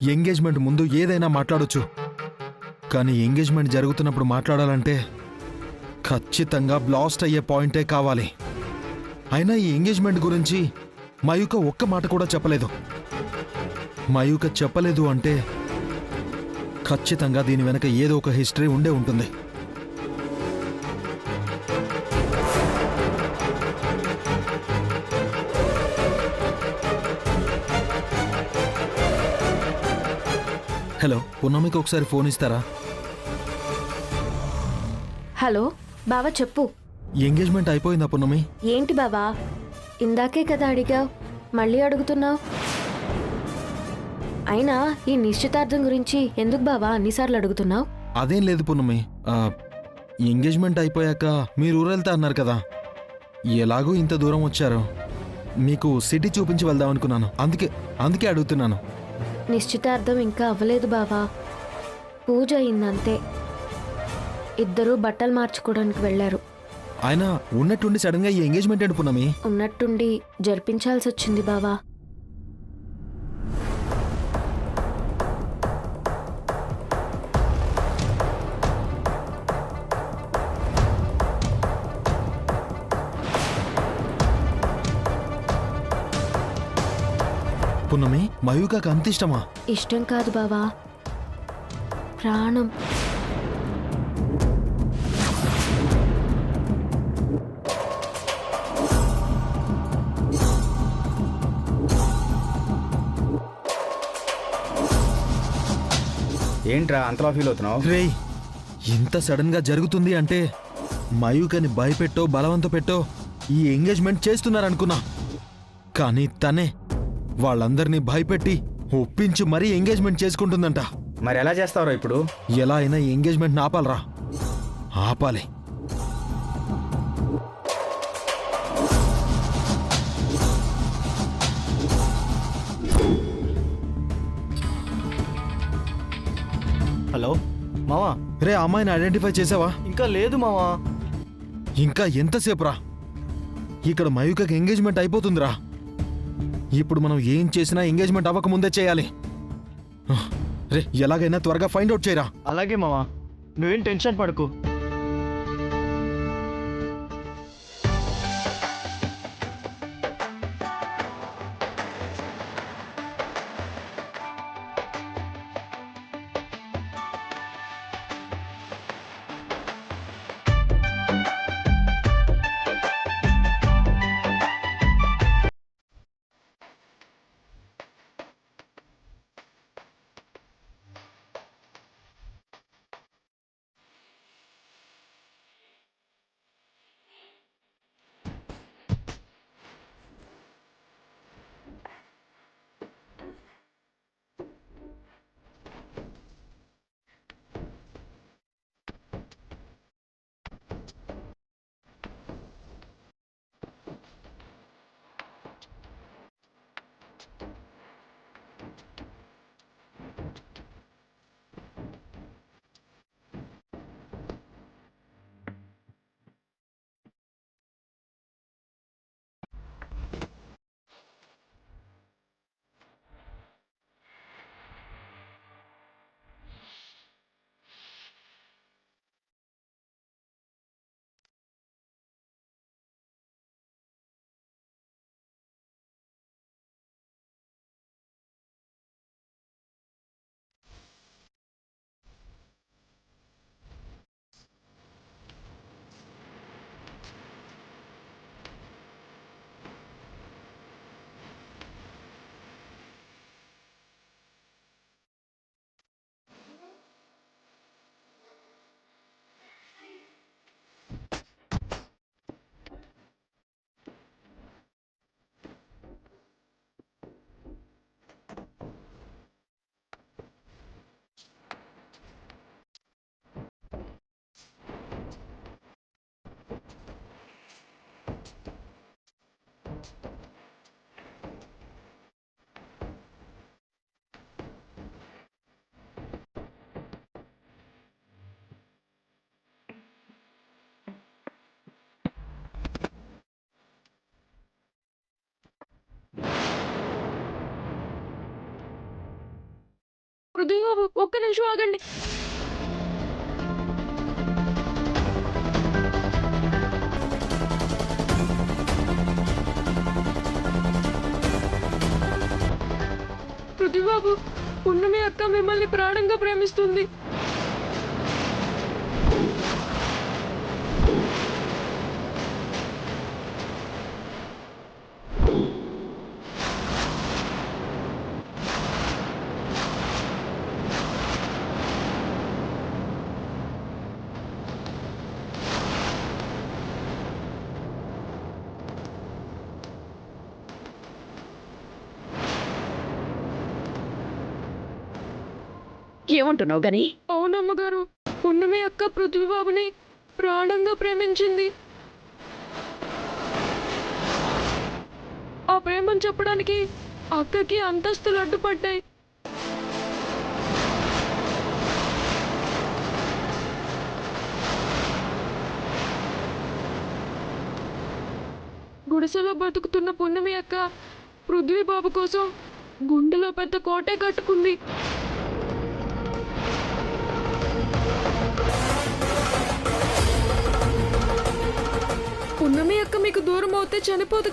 Engagement ముందు ఏదైనా మాట్లాడొచ్చు, కానీ ఎంగేజ్మెంట్ జరుగుతున్నప్పుడు మాట్లాడాలంటే ఖచ్చితంగా బ్లాస్ట్ అయ్యే పాయింటే కావాలి. అయినా ఈ ఎంగేజ్మెంట్ గురించి మయూక ఒక్క మాట కూడా చెప్పలేదు. మయూక చెప్పలేదు అంటే ఖచ్చితంగా దీని వెనక ఏదో ఒక హిస్టరీ ఉండే ఉంటుంది. హలో, పున్నమికి ఒకసారి ఫోన్ ఇస్తారా? హలో బావా, చెప్పు. ఎంగేజ్మెంట్ అయిపోయిందా పున్నమి? ఏంటి బావా, ఇందాకే కదా అడిగావు, మళ్ళీ అడుగుతున్నావు? అయినా ఈ నిశ్చితార్థం గురించి ఎందుకు బావా అన్నిసార్లు అడుగుతున్నావు? అదేం లేదు పున్నమి, ఎంగేజ్మెంట్ అయిపోయాక మీరు ఊరెళ్తా అన్నారు కదా, ఎలాగూ ఇంత దూరం వచ్చారు, మీకు సిటీ చూపించి వెళ్దాం అనుకున్నాను. అందుకే అడుగుతున్నాను. నిశ్చితార్థం ఇంకా అవ్వలేదు బావా, పూజ అయిందంతే. ఇద్దరూ బట్టలు మార్చుకోవడానికి వెళ్లారు. ఆయన ఉన్నట్టుండి సడన్ గా ఈ ఎంగేజ్మెంట్ ఏంటి పున్నమి? ఉన్నట్టుండి జరిపించాల్సి వచ్చింది బావా. పున్నమి, మయూకకు అంత ఇష్టమా? ఇష్టం కాదు బావా, ప్రాణం. ఏంట్రా అంతలా ఫీల్ అవుతున్నావు? రేయ్, ఇంత సడన్ గా జరుగుతుంది అంటే మయూకని భయపెట్టో బలవంత పెట్టో ఈ ఎంగేజ్మెంట్ చేస్తున్నారనుకున్నా, కానీ తనే వాళ్ళందరినీ భయపెట్టి ఒప్పించి మరీ ఎంగేజ్మెంట్ చేసుకుంటుందంట. మరి ఎలా చేస్తావురా ఇప్పుడు? ఎలా అయినా ఈ ఎంగేజ్మెంట్ ఆపాలరా, ఆపాలి. హలో మావా. రే, అమ్మాయిని ఐడెంటిఫై చేసావా? ఇంకా లేదు మావా. ఇంకా ఎంతసేపు రా? ఇక్కడ మయూకకి ఎంగేజ్మెంట్ అయిపోతుందిరా. ఇప్పుడు మనం ఏం చేసినా ఎంగేజ్మెంట్ అవ్వకముందే చేయాలి. రే, ఎలాగైనా త్వరగా ఫైండ్ అవుట్ చేయరా. అలాగే మావా, నువ్వేం టెన్షన్ పడకు. పృథ్వీ బాబు ఒక్క నిమిషం ఆగండి. పృథ్వీ బాబు, పున్నమి అక్క మిమ్మల్ని ప్రాణంగా ప్రేమిస్తుంది. ఏమంటున్నావు గని? అవునమ్మగారు, పున్నమి అక్క పృథ్వీబాబుని ప్రాణంగా ప్రేమించింది. ఆ ప్రేమను చెప్పడానికి అక్కకి అంతస్తులు అడ్డుపడ్డాయి. గుడిసెలో బతుకుతున్న పున్నమి అక్క పృథ్వీబాబు కోసం గుండెలో పెద్ద కోటే కట్టుకుంది. పున్నమి అక్క మీకు దూరం అవుతే చనిపోదు,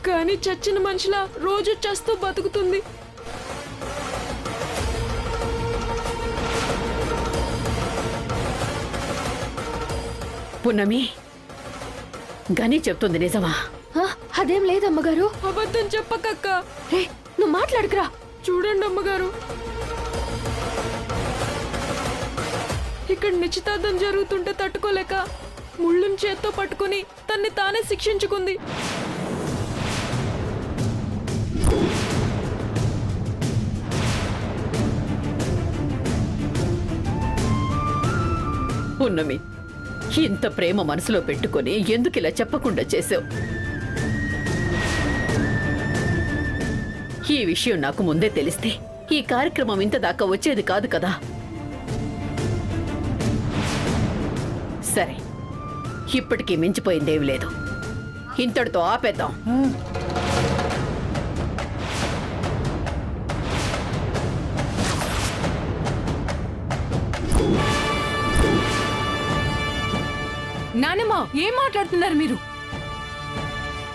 కానీ చచ్చిన మనిషిలా రోజు చస్తూ బతుకుతుంది. పున్నమి, గని చెప్తుంది నిజమా? అదేం లేదమ్మగారు. అబద్ధం చెప్పకక్క. నువ్వు మాట్లాడుకురా. చూడండి అమ్మగారు, ఇక్కడ నిశ్చితార్థం జరుగుతుంటే తట్టుకోలేక ముళ్ళుని చేత్తో పట్టుకుని తన్ని తానే శిక్షించుకుంది. పున్నమి, ఇంత ప్రేమ మనసులో పెట్టుకొని ఎందుకు ఇలా చెప్పకుండా చేసావు? ఈ విషయం నాకు ముందే తెలిస్తే ఈ కార్యక్రమం ఇంత దాకా వచ్చేది కాదు కదా. సరే, ఇప్పటికీ మించిపోయిందేవి లేదు. ఇంతటితో ఆపేద్దాం. నానమ్మ, ఏం మాట్లాడుతున్నారు మీరు?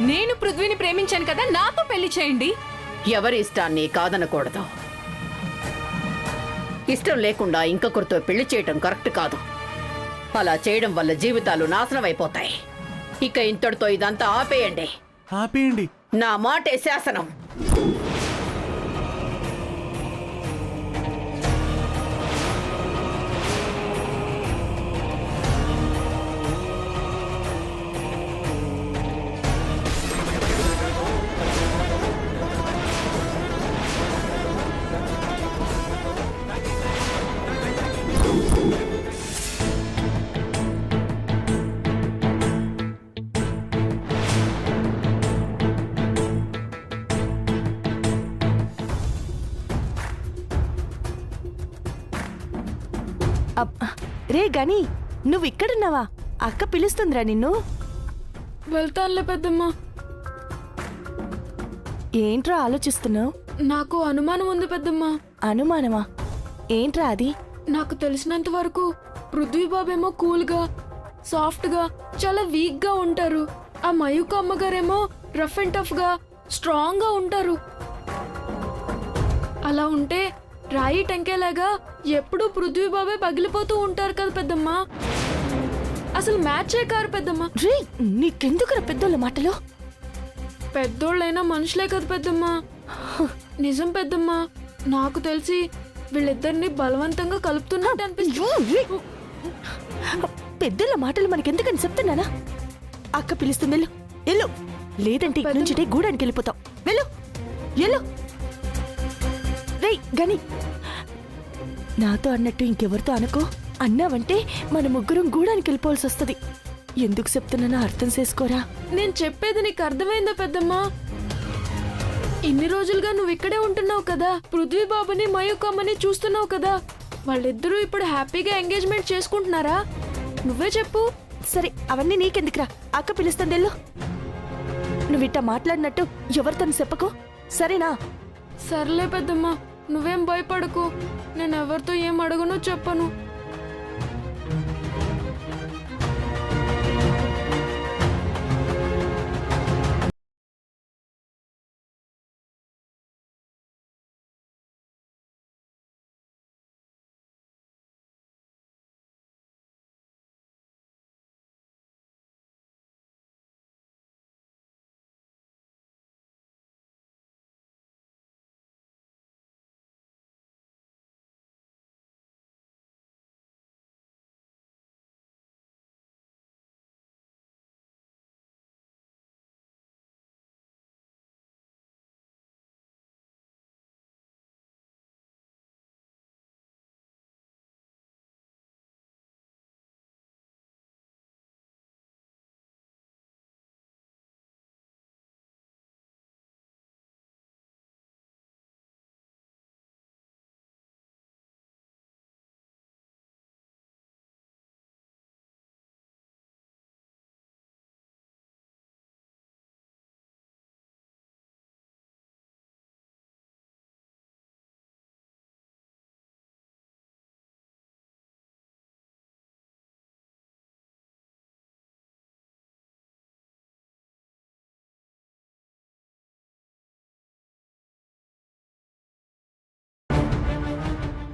నేను పృథ్వీని ప్రేమించాను కదా, నాతో పెళ్లి చేయండి. ఎవరి ఇష్టాన్ని కాదనకూడదు. ఇష్టం లేకుండా ఇంకొకరితో పెళ్లి చేయటం కరెక్ట్ కాదు. అలా చేయడం వల్ల జీవితాలు నాశనం అయిపోతాయి. ఇక ఇంతటితో ఇదంతా ఆపేయండి. ఆపేయండి. నా మాటే శాసనం. రే గని, నువ్వు ఇక్కడున్నావా? అక్క పిలుస్తుందిరా నిన్ను. వెళ్తానులే పెద్దమ్మ. ఏంట్రా ఆలోచిస్తున్నావు? నాకు అనుమానం ఉంది పెద్దమ్మ. అనుమానమా? ఏంట్రా అది? నాకు తెలిసినంత వరకు పృథ్వీబాబేమో కూల్గా, సాఫ్ట్గా, చాలా వీక్గా ఉంటారు. ఆ మయూక అమ్మగారేమో రఫ్ అండ్ టఫ్గా, స్ట్రాంగ్గా ఉంటారు. అలా ఉంటే రాయి టెంకేలాగా ఎప్పుడూ పృథ్వీబాబే పగిలిపోతూ ఉంటారు కదా పెద్దమ్మ. అసలు మ్యాచే కారు పెద్దమ్మ. రే, నీకెందుకురా పెద్దోళ్ళ మాటలు? పెద్దోళ్ళైనా మనుషులే కదా పెద్దమ్మ. నిజం పెద్దమ్మ, నాకు తెలిసి వీళ్ళిద్దరిని బలవంతంగా కలుపుతున్నట్టు అనిపిస్తుంది. పెద్దోళ్ళ మాటలు మనకెందుకని చెప్తున్నానా? అక్క పిలుస్తుంది, వెళ్ళు వెళ్ళు. లేదంటే ఇక్కడి నుంచి గూడానికి వెళ్ళిపోతాం. వెళ్ళు వెళ్ళు. రే గని, నాతో అన్నట్టు ఇంకెవరితో అనుకో. అన్నావంటే మన ముగ్గురం గూడానికి వెళ్ళిపోవాల్సి వస్తుంది. ఎందుకు చెప్తున్నానో అర్థం చేసుకోరా. నేను చెప్పేది నీకు అర్థమైందా పెద్దమ్మా? ఇన్ని రోజులుగా నువ్వు ఇక్కడే ఉంటున్నావు కదా, పృథ్వీబాబుని మయూకమ్మని చూస్తున్నావు కదా. వాళ్ళిద్దరూ ఇప్పుడు హ్యాపీగా ఎంగేజ్మెంట్ చేసుకుంటున్నారా? నువ్వే చెప్పు. సరే, అవన్నీ నీకెందుకురా? అక్క పిలుస్తుంది, వెళ్ళు. నువ్వు ఇట్టా మాట్లాడినట్టు ఎవరితో చెప్పకు, సరేనా? సర్లే పెద్దమ్మా, నువ్వేం భయపడకు, నేను ఎవరితో ఏం అడగనో చెప్పను.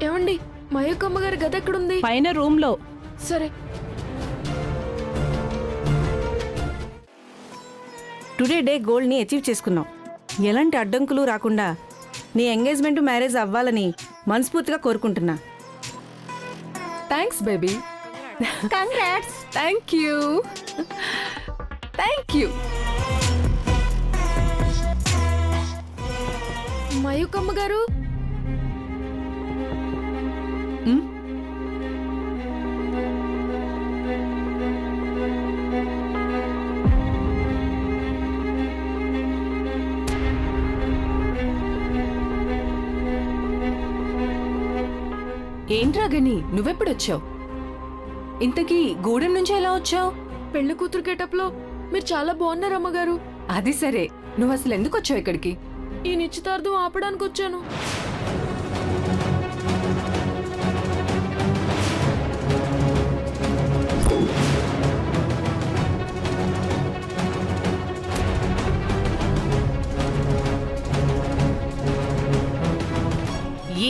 ఏమండి, మయూకమ్మ గారి గది ఎక్కడుంది? పైన రూమ్ లో. సరే. టుడే డే గోల్డ్ని అచీవ్ చేసుకున్నావు. ఎలాంటి అడ్డంకులు రాకుండా నీ ఎంగేజ్మెంట్ మ్యారేజ్ అవ్వాలని మనస్ఫూర్తిగా కోరుకుంటున్నా. Thanks baby. Congrats. Thank you. Thank you. మయూకమ్మ గారు, ఏంట్రా గని, నువ్వెప్పుడొచ్చావు? ఇంతకీ గూడెం నుంచి ఎలా వచ్చావు? పెళ్లి కూతురు గెటప్ లో మీరు చాలా బాగున్నారు అమ్మగారు. అది సరే, నువ్వు అసలు ఎందుకు వచ్చావు ఇక్కడికి? ఈ నిశ్చితార్థం ఆపడానికి వచ్చాను.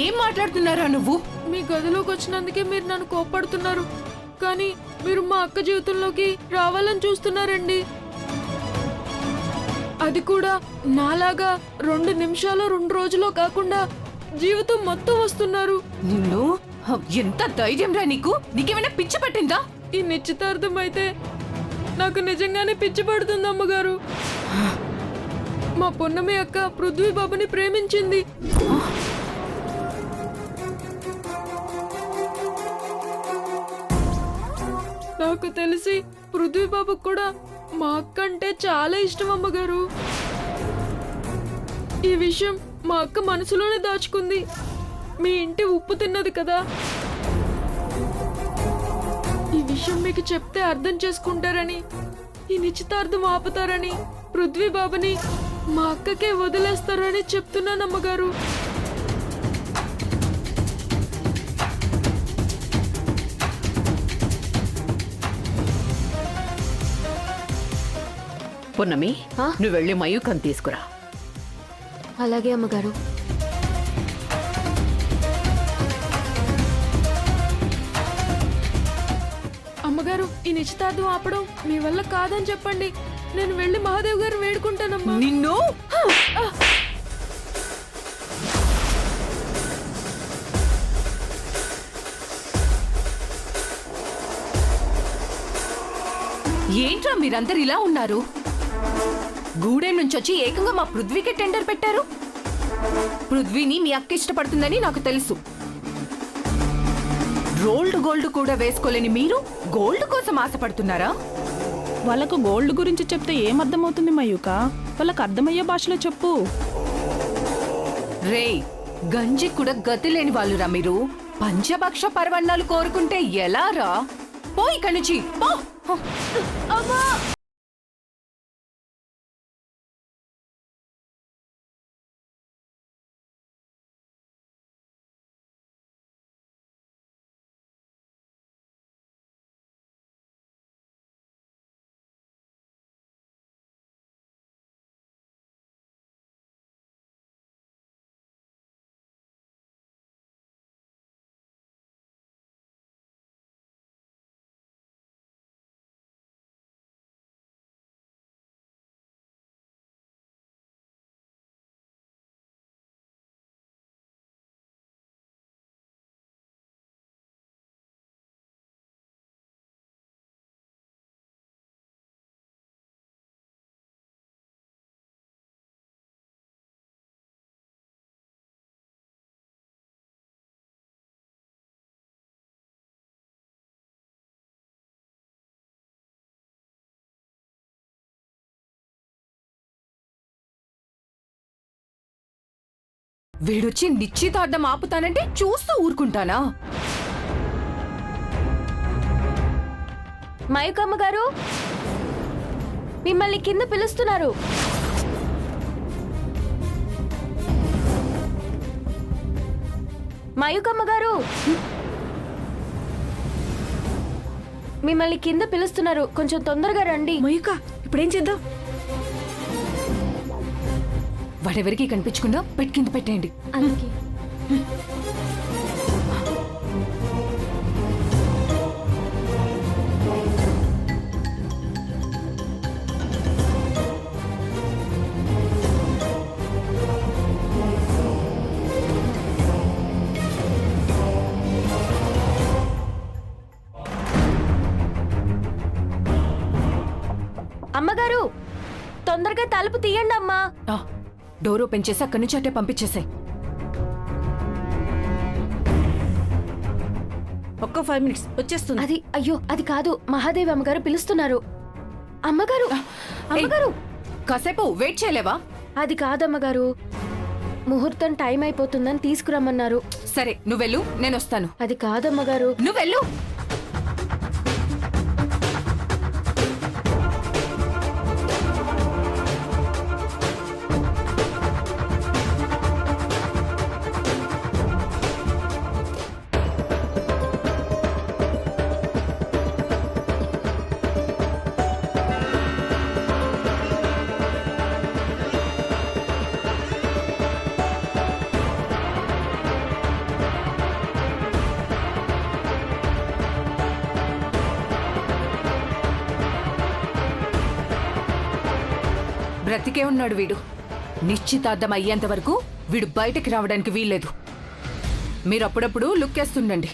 ఏం మాట్లాడుతున్నారా నువ్వు? మీ గదిలోకి వచ్చినందుకే మీరు నన్ను కోప్పడుతున్నారు, కానీ మీరు మా అక్క జీవితంలోకి రావాలని చూస్తున్నారండి. అది కూడా నాలాగా 2 నిమిషాలు 2 రోజులో కాకుండా జీవితం మొత్తం వస్తున్నారు. నిన్ను, ఎంత ధైర్యం రా నీకు? నీకేమైనా పిచ్చి పట్టిందా? ఈ నిశ్చితార్థం అయితే నాకు నిజంగానే పిచ్చి పడుతుంది అమ్మగారు. మా పొన్నమి అక్క పృథ్వీ బాబుని ప్రేమించింది. నాకు తెలిసి పృథ్వీ బాబుకు కూడా మా అక్క అంటే చాలా ఇష్టం అమ్మగారు. ఈ విషయం మా అక్క మనసులోనే దాచుకుంది. మీ ఇంటి ఉప్పు తిన్నది కదా. ఈ విషయం మీకు చెప్తే అర్థం చేసుకుంటారని, ఈ నిశ్చితార్థం ఆపుతారని, పృథ్వీ బాబుని మా అక్కకే వదిలేస్తారని చెప్తున్నానమ్మగారు. పున్నమి, నువ్వు వెళ్ళి మయూకం తీసుకురా. అలాగే అమ్మగారు. అమ్మగారు, ఈ నిశ్చితార్థం ఆపడం మీ వల్ల కాదని చెప్పండి. నేను వెళ్ళి మహాదేవ్ గారు వేడుకుంటానమ్మా. నిన్ను ఏంట్రా మీరందరు ఇలా ఉన్నారు? గూడెం నుంచి వచ్చి ఏకంగా మా పృథ్వీకి టెండర్ పెట్టారు. పృథ్వీని మీ అక్క ఇష్టపడుతుందని నాకు తెలుసు. రోల్డ్ గోల్డ్ కూడా వేసుకోలేని మీరు గోల్డ్ కోసం ఆశపడుతున్నారా? వాళ్ళకు గోల్డ్ గురించి చెప్తే ఏం అర్థమవుతుంది మయూక? వాళ్ళకు అర్థమయ్యే భాషలో చెప్పు. రేయ్, గంజి కూడా గతి లేని వాళ్ళురా మీరు. పంచభక్ష పరవన్నాలు కోరుకుంటే ఎలా రా? పో ఇక్కడి నుంచి, పో. వీడొచ్చి నిశ్చితార్థం ఆపుతానంటే చూస్తూ ఊరుకుంటానా? మయూకమ్మ గారు మిమ్మల్ని కింద పిలుస్తున్నారు. మయూకమ్మ గారు మిమ్మల్ని కింద పిలుస్తున్నారు, కొంచెం తొందరగా రండి. మయూక ఇప్పుడేం చేద్దాం? వాడెవరికి కనిపించకుండా బెడ్ కింద పెట్టేయండి. అలాగే. అమ్మగారు తొందరగా తలుపు తీయండి అమ్మా. ఆ, డోర్ ఓపెన్ చేసి అక్కడి నుంచి అట్టే పంపించేసాయి. ఒక్క 5 minutes వచ్చేస్తుంది. అది అయ్యో అది కాదు, మహాదేవి అమ్మగారు పిలుస్తున్నారు. అమ్మగారు అమ్మగారు కాసేపు వెయిట్ చేయలేవా? అది కాదమ్మగారు, ముహూర్తం టైం అయిపోతుందని తీసుకురమ్మన్నారు. సరే నువ్వెళ్ళు, నేను వస్తాను. అది కాదమ్మగారు. నువ్వెళ్ళు. బ్రతికే ఉన్నాడు వీడు. నిశ్చితార్థం అయ్యేంత వరకు వీడు బయటకి రావడానికి వీల్లేదు. మీరు అప్పుడప్పుడు లుక్కేస్తుండండి.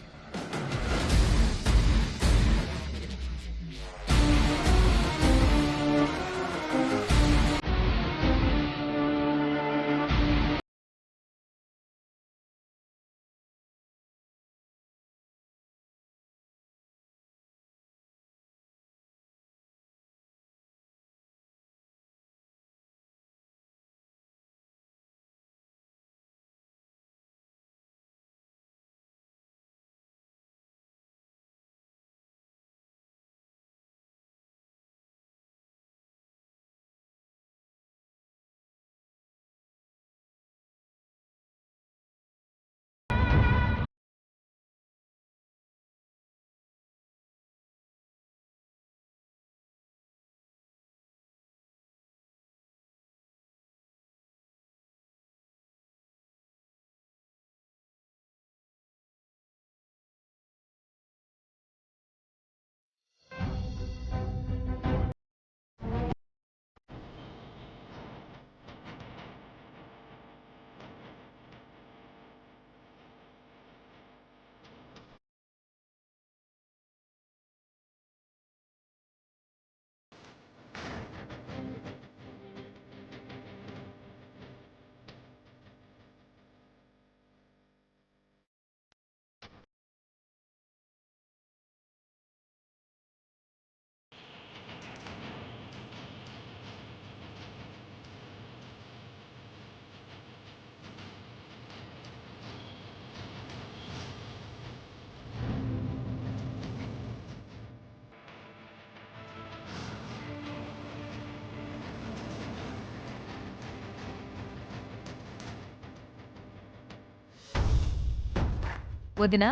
వదినా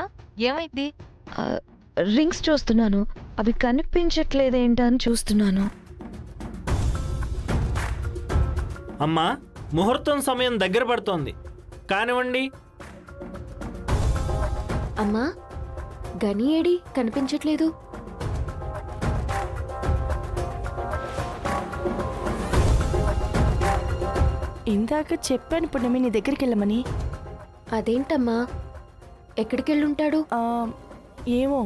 ఏమైంది? రింగ్స్ చూస్తున్నాను, అవి కనిపించట్లేదేంటా అని చూస్తున్నాను. అమ్మా, ముహూర్తం సమయం దగ్గర పడుతోంది, కానివ్వండి. అమ్మా గని ఏడి కనిపించట్లేదు. ఇందాక చెప్పాను పున్నమి నీ దగ్గరికి వెళ్ళమని. అదేంటమ్మా, ఎక్కడికెళ్ళుంటాడు? ఏమో